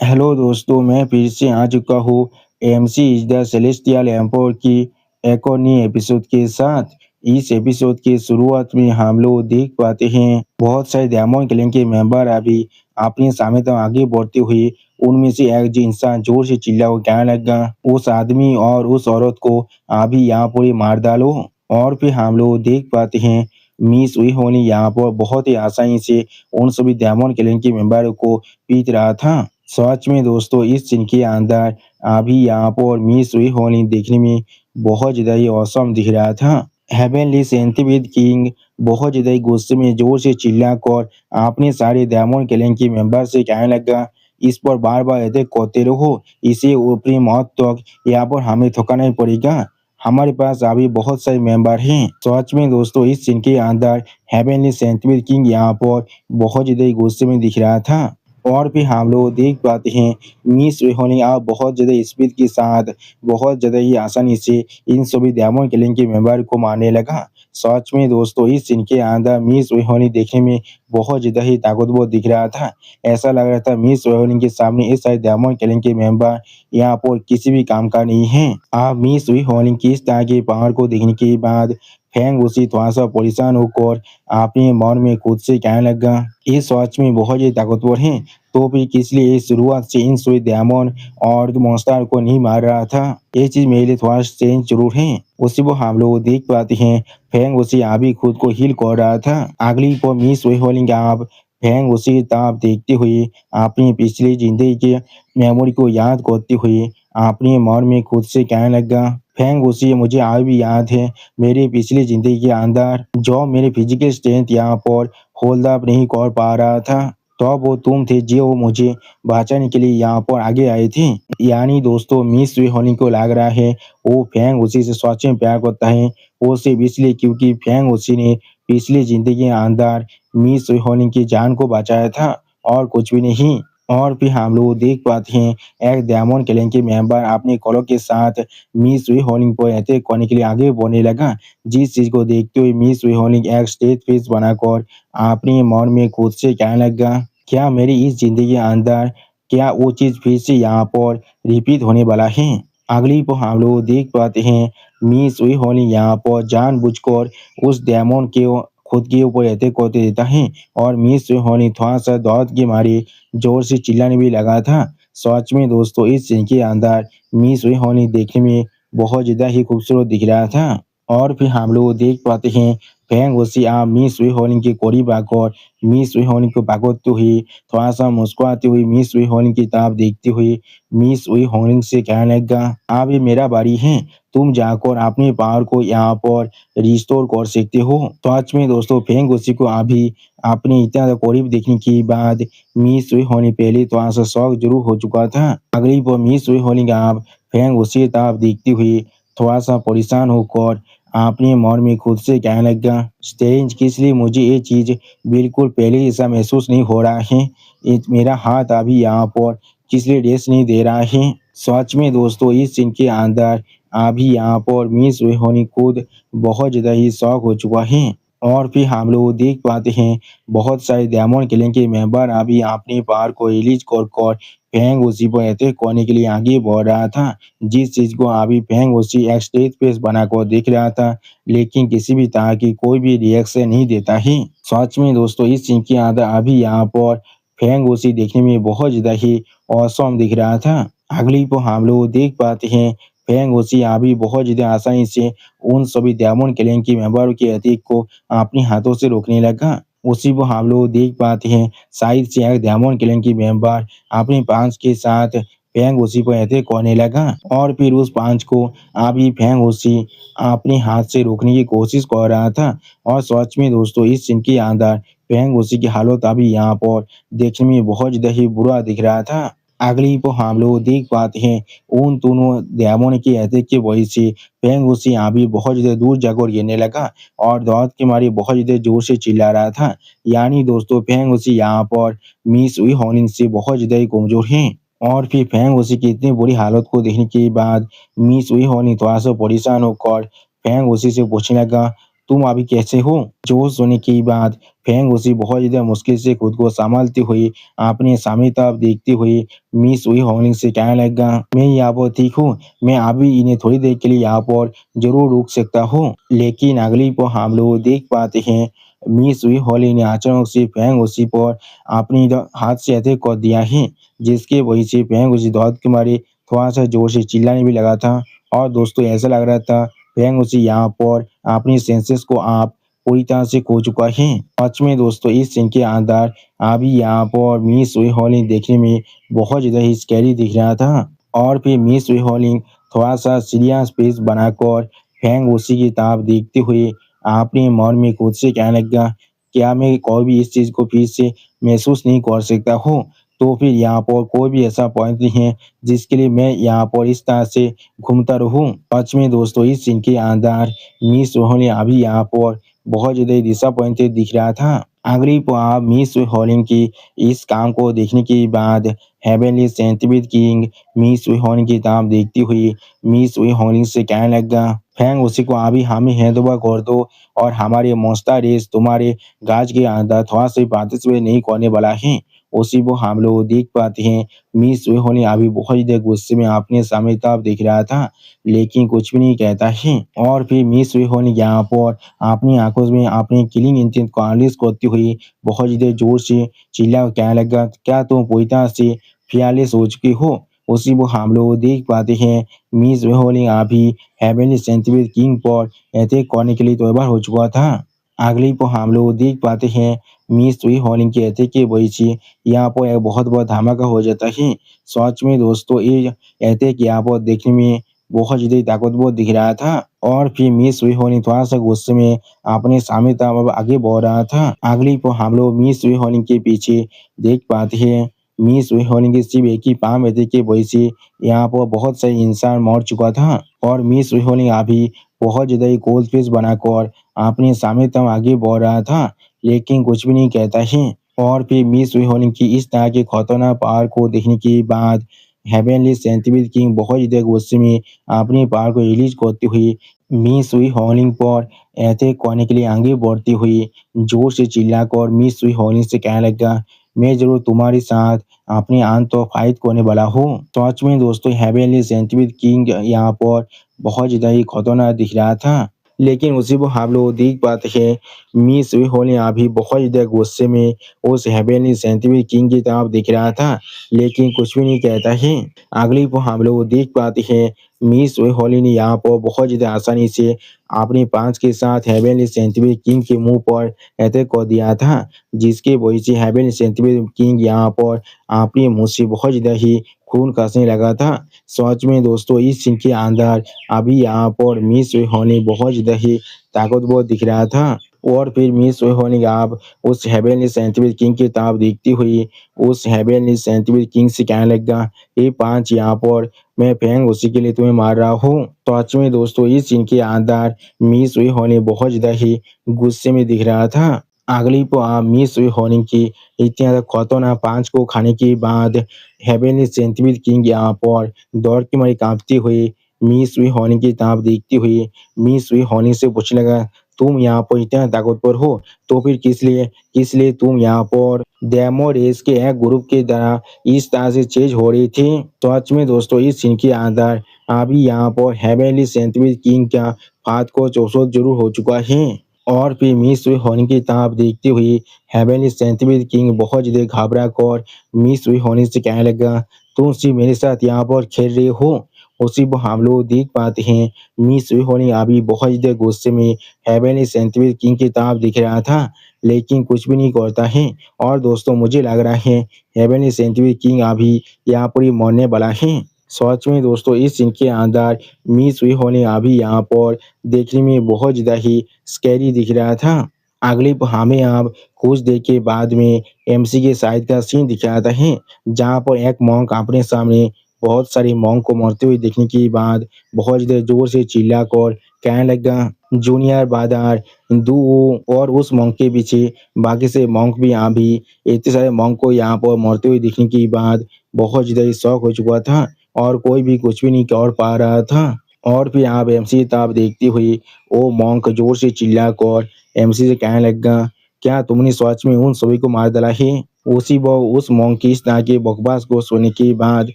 Hello दोस्तों, मैं फिर से आ चुका हूँ AMC is the celestial empire की एक और नई एपिसोड के साथ। इस एपिसोड की शुरुआत में हम लोग देख पाते हैं बहुत सारे डायमंड क्लैन के मेंबर अभी अपने सामने तक आगे बढ़ते हुए। उनमें से एक जो इंसान जोर से चिल्ला वो कहने लगा, उस आदमी और उस औरत को अभी यहाँ पर ही मार डालो। और फिर हम लोग देख पाते हैं मिस हुई होनी यहाँ पर बहुत ही आसानी से उन सभी डायमंड क्लैन के मेंबर को पीट रहा था। सच में दोस्तों, इस सीन के अंदर अभी यहाँ पर मिस हुई होली देखने में बहुत ज़्यादा ही औसम दिख रहा था। हेवनली सेंटिपिड किंग बहुत ज़्यादा ही गुस्से में जोर से चिल्लाकर अपने सारे डायमंड क्लैन के मेंबर से कहने लगा, इस पर बार बार अटैक करते रहो, इसे ऊपरी मौत तक यहाँ पर हमें थकाना ही पड़ेगा। हमारे पास अभी बहुत सारे मेंबर हैं। सच में दोस्तों, इस सीन के अंदर हेवनली सेंटिपिड किंग यहाँ पर बहुत ज़्यादा ही गुस्से में दिख रहा था। और भी हम लोग देख पाते हैं मिस रेहोनी आप बहुत ज़्यादा स्पीड के साथ बहुत ज़्यादा ही आसानी से इन सभी डायमंड क्लैन के मेंबर को मारने लगा। सच में दोस्तों, इस सीन के अंदर मिस रेहोनी देखने में बहुत ज़्यादा ही ताकतवर दिख रहा था। ऐसा लग रहा था मिस रेहोनी के सामने इस सारे डायमंड क्लैन के मेंबर यहाँ पर किसी भी काम का नहीं है। आप मिस रेहोनी की इस तरह के पावर को देखने के बाद फैंग उसी थोड़ा सा परेशान होकर अपने मन में खुद से कहने लगा, ये सच में बहुत ही ताकतवर हैं, तो फिर किस लिए इस शुरुआत से इन सभी डायमंड और मॉन्स्टर को नहीं मार रहा था। ये चीज मेरे लिए थोड़ा स्ट्रेंज जरूर है। उसी वो हम लोग देख पाते हैं फैंग उसी अभी खुद को हील कर रहा था। अगली को मिस होलिंग आप फैंग उसी ताप देखते हुए अपनी पिछली जिंदगी के मेमोरी को याद करते हुए अपने मन में खुद से कहने लगा, फैंग उसी मुझे आज भी याद है मेरी पिछली जिंदगी के अंदर जो मेरे फिजिकल स्ट्रेंथ यहाँ पर होल्ड अप नहीं कर पा रहा था, तो वो तुम थे जो मुझे बचाने के लिए यहाँ पर आगे आए थे। यानी दोस्तों, मिस होने को लग रहा है वो फैंग उसी से सच में प्यार करता है। वो सिर्फ इसलिए क्योंकि फैंग उसी ने पिछली जिंदगी के अंदर मिस होने की जान को बचाया था और कुछ भी नहीं। और फिर हम लोग देख पाते हैं एक डायमंड क्लैन के मेंबर अपने कॉलों के साथ मिस होनिंग पर अटैक करने के लिए आगे बढ़ने लगा। जिस चीज को देखते हुए मिस होनिंग एक स्टेज फेस बनाकर अपने मन में खुद से कहने लगा, क्या मेरी इस जिंदगी के अंदर क्या वो चीज फिर से यहाँ पर रिपीट होने वाला है। अगली को हम लोग देख पाते हैं मिस होनी यहाँ पर जानबूझकर उस डायमंड के खुद के ऊपर अटैक करते देता है और मिस होनी थोड़ा सा दर्द के मारे जोर से चिल्लाने भी लगा था। सच में दोस्तों, इस सीन के अंदर मिस होनी देखने में बहुत ज्यादा ही खूबसूरत दिख रहा था। और फिर हम लोग देख पाते हैं फैंग उसी आप मिस होनी के करीब आकर मिस होनी को भागते हुए थोड़ा सा मुस्कुराते हुए मिस होनी की तरफ देखते हुए मिस होनी से कहने लगा, आप ये मेरा बारी है, तुम जाकर अपने पावर को यहाँ पर रिस्टोर कर सकते हो। तो सच में दोस्तों, फैंग उसी को अभी अपने इतना करीब देखने के बाद मिस होनी पहले थोड़ा सा शौक जरूर हो चुका था। अगली पर मिस होनी का आप फैंग उसी तरफ देखते हुए थोड़ा सा परेशान होकर आपने मन में खुद से कहने लगा, स्ट्रेंज किस लिए मुझे ये चीज बिल्कुल पहले जैसा महसूस नहीं हो रहा है। मेरा हाथ अभी यहाँ पर किस लिए रेस्ट नहीं दे रहा है। सच में दोस्तों, इस सीन के अंदर अभी यहाँ पर मिस होनी खुद बहुत ज्यादा ही शौक हो चुका है। और फिर हम लोग देख पाते हैं बहुत सारे डायमंड क्लैन के मेंबर अभी अपने पावर को रिलीज कर फैंग उसी पर अटैक करने के लिए आगे बढ़ रहा था। जिस चीज को अभी फैंग उसी एक स्टेज पेस बनाकर देख रहा था, लेकिन किसी भी तरह की कोई भी रिएक्शन नहीं देता है। सच में दोस्तों, इस सीन के अंदर अभी यहाँ पर फैंग उसी देखने में बहुत ज्यादा ही औसम दिख रहा था। अगली को हम लोग देख पाते हैं फैंग उसी अभी बहुत ज्यादा आसानी से उन सभी डायमंड क्लैन के मेंबरों के अटैक को अपने हाथों से रोकने लगा। उसी को हम लोग देख पाते हैं साइड से एक डायमंड क्लैन की मेंबर अपने पांच के साथ फैंग उसी पर अटैक करने लगा और फिर उस पांच को अभी फैंग उसी अपने हाथ से रोकने की कोशिश कर रहा था। और सच में दोस्तों, इस सीन के अंदर फैंग उसी की हालत अभी यहाँ पर देखने में बहुत ज्यादा ही बुरा दिख रहा था। अगली को हम लोग देख पाते हैं उन दोनों डायमंड के अटैक की वजह से फैंग उसी अभी बहुत ज्यादा दूर जाकर गिरने लगा और दर्द के मारे बहुत ज्यादा जोर से चिल्ला रहा था। यानी दोस्तों, फैंग उसी यहाँ पर मिस हुई होने से बहुत ज्यादा ही कमजोर है। और फिर फैंग उसी की इतनी बुरी हालत को देखने के बाद मिस हुई होनी थोड़ा सा परेशान होकर फैंग उसी से पूछने लगा, तुम अभी कैसे हो? जोश होने के बाद फेंग उसी बहुत ज़्यादा मुश्किल से खुद को संभालते हुए अपने सामने तरफ देखते हुए मिस हुई हॉलिंग से कहने लगा, मैं यहाँ पर ठीक हूँ, मैं अभी इन्हें थोड़ी देर के लिए यहाँ पर जरूर रुक सकता हूँ। लेकिन अगली पर हम लोग देख पाते हैं मिस हुई हॉलिंग ने अचानक से फेंग उसी पर अपनी हाथ से अटैक कर दिया है, जिसके वजह से फेंग उसी दौड़ के मारे थोड़ा सा जोर से चिल्लाने भी लगा था। और दोस्तों ऐसा लग रहा था फेंग उसी यहाँ पर अपनी सेंसेस को आप पूरी तरह से खो चुका है। सच में दोस्तों इस सीन के अंदर अभी यहाँ पर मिस हुई हॉलिंग देखने में बहुत ज़्यादा ही स्कैरी दिख रहा था। और फिर मिस हुई हॉलिंग थोड़ा सा सीरियस फेस बनाकर फेंग उसी की तरफ देखते हुए अपने मन में खुद से कहने लगा, क्या मैं कोई भी इस चीज़ को फिर से महसूस नहीं कर सकता हूँ? तो फिर यहाँ पर कोई भी ऐसा पॉइंट नहीं है जिसके लिए मैं यहाँ पर इस तरह से घूमता रहूँ। सच में दोस्तों इस सीन के अंदर मिस हॉलिंग अभी यहाँ पर बहुत ज़्यादा डिसअपॉइंटेड दिख रहा था। अगली बार मिस हॉलिंग की इस काम को देखने के बाद हेवनली सेंटिपिड किंग मिस हॉलिंग की तरफ देखती हुई मिस हॉलिंग से कहने लगा, फैंग उसी को अभी हमें हैंड ओवर कर दो और हमारे मॉन्स्टर रेस तुम्हारे गाज के अंदर थोड़ा सा पार्टिसिपेट नहीं करने वाला है। उसी को हम लोग देख पाते हैं मिस हॉलिंग अभी बहुत ज़्यादा गुस्से में अपने सामने तरफ देख रहा था, लेकिन कुछ भी नहीं कहता है। और फिर मिस हॉलिंग यहाँ पर अपनी आंखों में अपने किलिंग इंटेंट को अनलीज करती हुई बहुत ज़्यादा जोर से चिल्ला कहने लगा, क्या तुम पूरी तरह से फियरलेस हो चुके हो? उसी को हम लोग देख पाते हैं मिस हॉलिंग अभी हेवनली सेंटिपिड किंग पर अटैक करने के लिए तैयार हो चुका था। अगली को हम लोग देख पाते हैं मिस हॉलिंग के अटैक के वजह से यहाँ पर एक बहुत बड़ा धमाका हो जाता है। सच में दोस्तों ये अटैक यहाँ पर देखने में बहुत ज़्यादा ताकतवर दिख रहा था। और फिर मिस हॉलिंग थोड़ा सा गुस्से में अपने सामने तरफ आगे बढ़ रहा था। अगली को हम लोग मिस हॉलिंग के पीछे देख पाते हैं मिस हॉलिंग के सिर्फ एक ही पाम अटैक के वजह से यहाँ पर बहुत सारे इंसान मर चुका था। और मिस हॉलिंग अभी बहुत ज़्यादा ही कोल्ड फेस बनाकर अपने सामने तरफ आगे बढ़ रहा था, लेकिन कुछ भी नहीं कहता है। और फिर मिस हॉलिंग की इस तरह के खतरनाक पावर को देखने के बाद हेवनली सेंटिपिड किंग बहुत ज़्यादा गुस्से में अपनी पावर को रिलीज करते हुए मिस हॉलिंग पर अटैक करने के लिए आगे बढ़ती हुई जोर से चिल्लाकर मिस हॉलिंग से कहने लगा, मैं जरूर तुम्हारे साथ अपने अंत तो फाइट करने वाला हूँ। सच में दोस्तों हेवनली सेंटिपिड किंग यहाँ पर बहुत ज़्यादा ही खतरनाक दिख रहा था। लेकिन उसी को हम लोग देख पाते हैं मिस हॉलिंग अभी बहुत ज़्यादा गुस्से में उस हेवनली सेंटिपिड किंग की तरफ दिख रहा था, लेकिन कुछ भी नहीं कहता है। अगली को हम लोग देख पाते हैं मिस हॉलिंग ने यहाँ पर बहुत ज़्यादा आसानी से अपने पांच के साथ हेवनली सेंटिपिड किंग के मुंह पर अटैक कर दिया था, जिसके वजह से हेवनली सेंटिपिड किंग यहाँ पर अपने मुंह से बहुत ज़्यादा ही खून खसने लगा था। सच में दोस्तों इस सीन के अंदर अभी यहाँ पर मिस हॉलिंग बहुत ज़्यादा ही ताकतवर दिख रहा था। और फिर मिस हॉलिंग आप उस हेवनली सेंटिपिड किंग की तरफ देखती हुई उस हेवनली सेंटिपिड किंग से कहने लगा, ये पांच यहाँ पर मैं फेंग उसी के लिए तुम्हें मार रहा हूँ। तो सच में दोस्तों इस सीन के अंदर मिस हॉलिंग बहुत ज़्यादा ही गुस्से में दिख रहा था। अगली को आप मिस हॉलिंग की इतनी ज़्यादा खतरनाक पांच को खाने के बाद हेवनली सेंटिपिड किंग यहाँ पर दौड़ के मारे कांपती हुई मिस हॉलिंग की तरफ देखती हुई मिस हॉलिंग से पूछने लगा, तुम यहाँ पर इतना ताकतवर हो तो फिर किस लिए तुम यहाँ पर डेमो रेस के एक ग्रुप के द्वारा इस तरह से चेंज हो रही थी। तो सच में दोस्तों इस सीन के अंदर अभी यहाँ पर हेवनली सेंटिपिड किंग का हाथ को चौसौत जरूर हो चुका है। और फिर मिस हॉलिंग की तरफ देखते हुए हेवनली सेंटिपिड किंग बहुत ज़्यादा घबरा कर मिस हॉलिंग से कहने लगा, तुम सिर्फ मेरे साथ यहाँ पर खेल रहे हो। उसी को हम लोग देख पाते हैं मिस हॉलिंग अभी बहुत ज़्यादा गुस्से में हेवनली सेंटिपिड किंग की तरफ दिख रहा था, लेकिन कुछ भी नहीं करता है। और दोस्तों मुझे लग रहा है हेवनली सेंटिपिड किंग अभी यहाँ पर ही मरने वाला है। सच में दोस्तों इस सीन के अंदर मिस हॉलिंग अभी यहाँ पर देखने में बहुत ज़्यादा ही स्कैरी दिख रहा था। अगली हमें अब कुछ देर के बाद में एमसी के साइड का सीन दिखाता है, जहाँ पर एक मॉन्क अपने सामने बहुत सारे मॉन्क को मरते हुए देखने के बाद बहुत ज़्यादा जोर से चिल्लाकर कहने लगा, जूनियर बादार दू। और उस मॉन्क के पीछे बाकी से मॉन्क भी यहाँ भी इतने सारे मॉन्क को यहाँ पर मरते हुए देखने के बाद बहुत ज़्यादा शौक हो चुका था और कोई भी कुछ भी नहीं कर पा रहा था। और फिर आप एमसी तब देखती हुई वो मॉन्क जोर से चिल्लाकर एमसी से कहने लगा, क्या तुमने सच में उन सभी को मार डाला है? उसी वो उस मॉन्क की इस तरह की बकवास को सुनने के बाद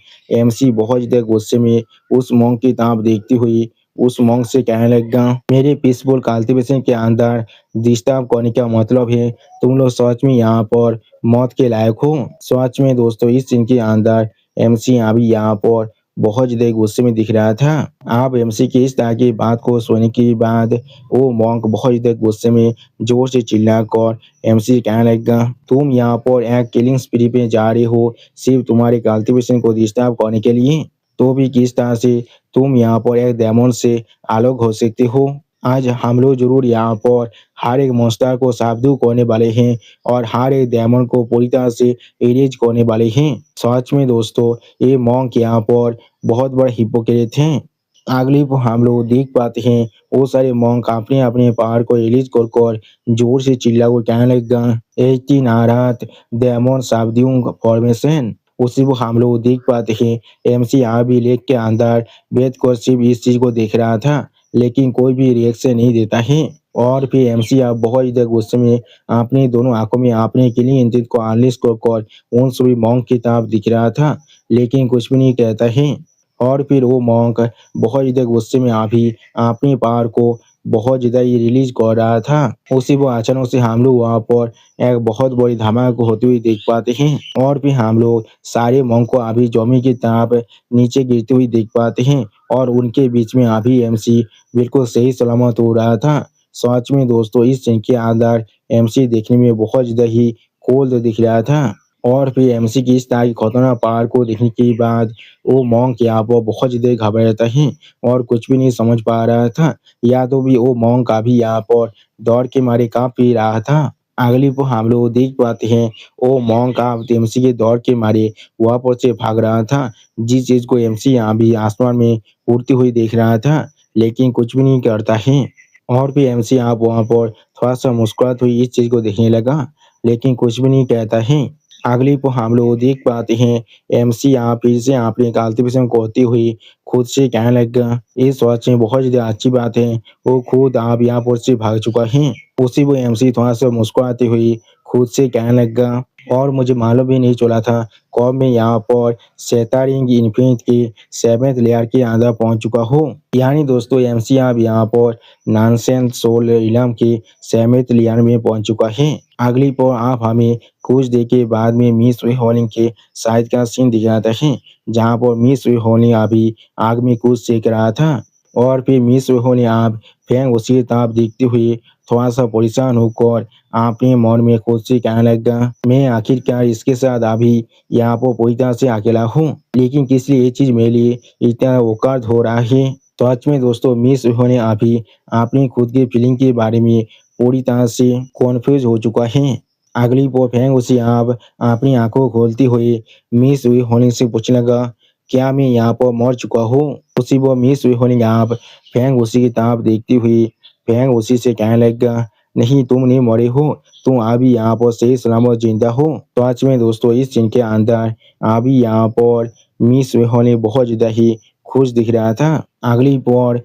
एमसी बहुत ज्यादा गुस्से में उस मॉन्क की तरफ देखती हुई उस मॉन्क से कहने लगा, मेरे पीसफुल कल्टीवेशन के अंदर डिस्टर्ब करने का मतलब है तुम लोग सच में यहाँ पर मौत के लायक हो। सच में दोस्तों इस सीन के अंदर एमसी अभी यहाँ पर बहुत ज्यादा गुस्से में दिख रहा था। आप एमसी की इस तरह की बात को सुनने के बाद वो मॉन्क बहुत ज्यादा गुस्से में जोर से चिल्लाकर एमसी से कहने लगा, तुम यहाँ पर एक किलिंग स्प्री पे जा रहे हो सिर्फ तुम्हारे कल्टीवेशन को डिस्टर्ब करने के लिए, तो भी किस तरह से तुम यहाँ पर एक डेमन से अलग हो सकते हो। आज हम लोग जरूर यहाँ पर हर एक मॉन्स्टर को साबदू करने वाले हैं और हर एक डेमन को पूरी तरह से इरेज करने वाले हैं। सच में दोस्तों ये मॉन्क यहाँ पर बहुत बड़े हिपोक्रेट हैं। अगली को हम लोग देख पाते हैं वो सारे मॉन्क अपने अपने पहाड़ को रिलीज कर कर जोर से चिल्ला को कहने लगा, 18 डेमन साबदू फॉर्मेशन। उसी को हम लोग देख पाते हैं एमसी यहाँ भी लेक के अंदर बैठ कर सिर्फ इस चीज को देख रहा था लेकिन कोई भी रिएक्शन नहीं देता है। और फिर एमसी आप बहुत ज्यादा गुस्से में अपनी दोनों आंखों में अपने किलिंग इंस्टिंक्ट को अनलिश कर उन सभी मॉन्क की तरफ दिख रहा था लेकिन कुछ भी नहीं कहता है। और फिर वो मॉन्क बहुत ज्यादा गुस्से में अभी अपनी पावर को बहुत ज्यादा ही रिलीज कर रहा था। उसी वो अचानक से हम लोग वहाँ पर एक बहुत बड़ी धमाका होती हुई देख पाते हैं और फिर हम लोग सारे मॉन्क को अभी जमी की तरफ नीचे गिरते हुए देख पाते हैं और उनके बीच में अभी एमसी बिल्कुल सही सलामत हो रहा था। सच में दोस्तों इस सीन के अंदर एमसी देखने में बहुत ज्यादा ही कोल्ड दिख रहा था। और फिर एमसी की इस तरह की खतरनाक पावर को देखने के बाद वो मॉन्क यहाँ पर बहुत ज्यादा घबरा रहता है और कुछ भी नहीं समझ पा रहा था, या तो भी वो मॉन्क अभी यहाँ पर दौड़ के मारे कांप भी रहा था। अगली को हम लोग देख पाते हैं वो मॉन्क आप एमसी के दौड़ के मारे वहां पर से भाग रहा था, जिस चीज को एमसी यहाँ भी आसमान में उड़ती हुई देख रहा था लेकिन कुछ भी नहीं करता है। और भी एमसी आप वहां पर थोड़ा सा मुस्कुराते हुई इस चीज को देखने लगा लेकिन कुछ भी नहीं कहता है। अगली को हम लोग देख पाते हैं एमसी यहाँ फिर से अपने कल्टीवेशन को होती हुई खुद से कहने लगा, इस सोच में बहुत ज्यादा अच्छी बात है वो खुद आप यहाँ पर से भाग चुका है। उसी वो एमसी थोड़ा सा मुस्कुराती हुई खुद से कहने लगा, और मुझे मालूम भी नहीं चला था कब मैं यहाँ पर सेतारिंग इन्फिनिट की 7th लेयर के अंदर पहुंच चुका हूँ। यानी दोस्तों एमसी अब यहाँ पर नॉनसेंस सोल इलम के 7th लेयर में पहुंच चुका है। अगली पर आप हमें कुछ देर के बाद में मिस होलिंग के साइड का सीन दिख रहा है जहाँ पर मिस होलिंग अभी आग में कुछ सेक रहा था और फिर मिस होलिंग आप फेंग उसी तरफ देखते हुए थोड़ा सा परेशान होकर अपने मन में खुद से कहने लगा, मैं आखिरकार इसके साथ अभी यहाँ पर पूरी तरह से अकेला हूँ लेकिन किस लिए ये चीज मेरे लिए इतना औकात हो रहा है। तो सच में दोस्तों मिस होने अभी अपनी खुद की फीलिंग के बारे में पूरी तरह से कॉन्फ्यूज हो चुका है। अगली वो फेंग उसी आप अपनी आंखों खोलती हुई मिस हुई होने से पूछने लगा, क्या मैं यहाँ पर मर चुका हूँ? उसी वो मिस हुई होने आप फेंग उसी की तरफ देखती हुई फेंग उसी से कहने लगा, नहीं तुम नहीं मरे हो, तुम अभी यहाँ पर सही सलामत जिंदा हो। तो आज में दोस्तों इस सीन के अंदर अभी यहाँ पर मिस हुई होने बहुत ज्यादा ही खुश दिख रहा था। अगली पर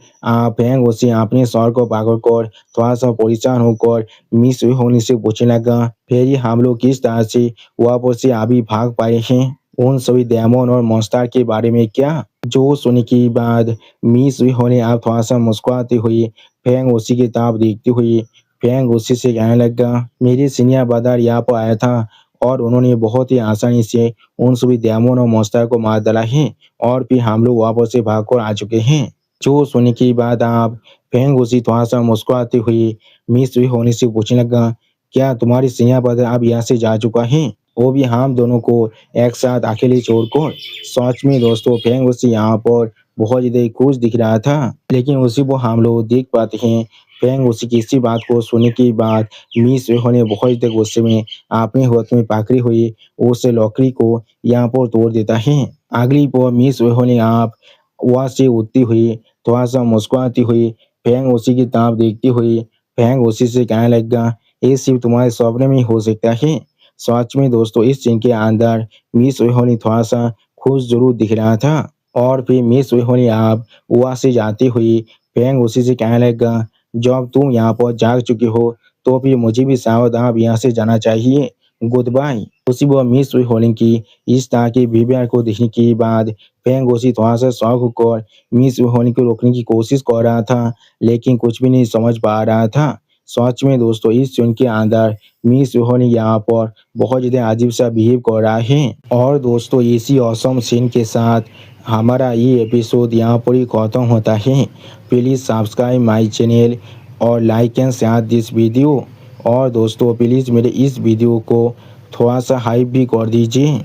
फेंग उसे अपने सर को पकड़कर थोड़ा सा परेशान होकर मिस हुई होने से पूछने लगा, फिर ये हम लोग किस तरह से वापस से अभी भाग पाए हैं? उन सभी डेमन और मॉन्स्टर के बारे में क्या? जो सुनने के बाद मिस हुई होने आप थोड़ा सा मुस्कुराती हुई फेंग उसी की तरफ देखती हुई फेंग उसी से कहने लगा, मेरे सीनियर ब्रदर यहाँ पर आया था और उन्होंने बहुत ही आसानी से उन सभी डेमन और मॉन्स्टर को मार डाला है और फिर हम लोग वापस से भागकर आ चुके हैं। जो सुनने के बाद आप फेंग उसी थोड़ा सा मुस्कुराती हुई मिस हुई होने से पूछने लगा, क्या तुम्हारी सीनियर ब्रदर अब यहाँ से जा चुका है, वो भी हम दोनों को एक साथ अकेले छोड़कर? सच में दोस्तों फेंग उसी यहाँ पर बहुत ज्यादा खुश दिख रहा था लेकिन उसी को हम लोग देख पाते हैं फेंग उसी की इसी बात को सुनने के बाद मिस होने बहुत ज्यादा गुस्से में अपने हाथ में पकड़ी हुई उस लकड़ी को यहाँ पर तोड़ देता है। अगली पर मिस होने आप वहां से उठती हुई थोड़ा सा मुस्कुराती हुई फेंग उसी की तरफ देखती हुई फेंग उसी से कहने लगा, ये सिर्फ तुम्हारे सपने में ही हो सकता है। सच में दोस्तों इस सीन के अंदर मिस होनी थोड़ा सा खुश जरूर दिख रहा था। और फिर मिस हुई आप वहाँ से जाती हुई फेंग उसी से कहने लगा, जब तुम यहाँ पर जाग चुकी हो तो फिर मुझे भी शायद अब यहाँ से जाना चाहिए, गुड बाय। उसी वो मिस होने की इस तरह के बिहेवियर को देखने के बाद फेंग उसी थोड़ा सा शौक होकर मिस होने को रोकने की कोशिश कर रहा था, लेकिन कुछ भी नहीं समझ पा रहा था। सच में दोस्तों इस सीन के अंदर मिस होनी यहाँ पर बहुत ज़्यादा अजीब सा बिहेव कर रहा है। और दोस्तों इसी ऑसम सीन के साथ हमारा ये एपिसोड यहाँ पर ही खत्म होता है। प्लीज़ सब्सक्राइब माय चैनल और like and share this video. और दोस्तों प्लीज़ मेरे इस वीडियो को थोड़ा सा हाइप भी कर दीजिए।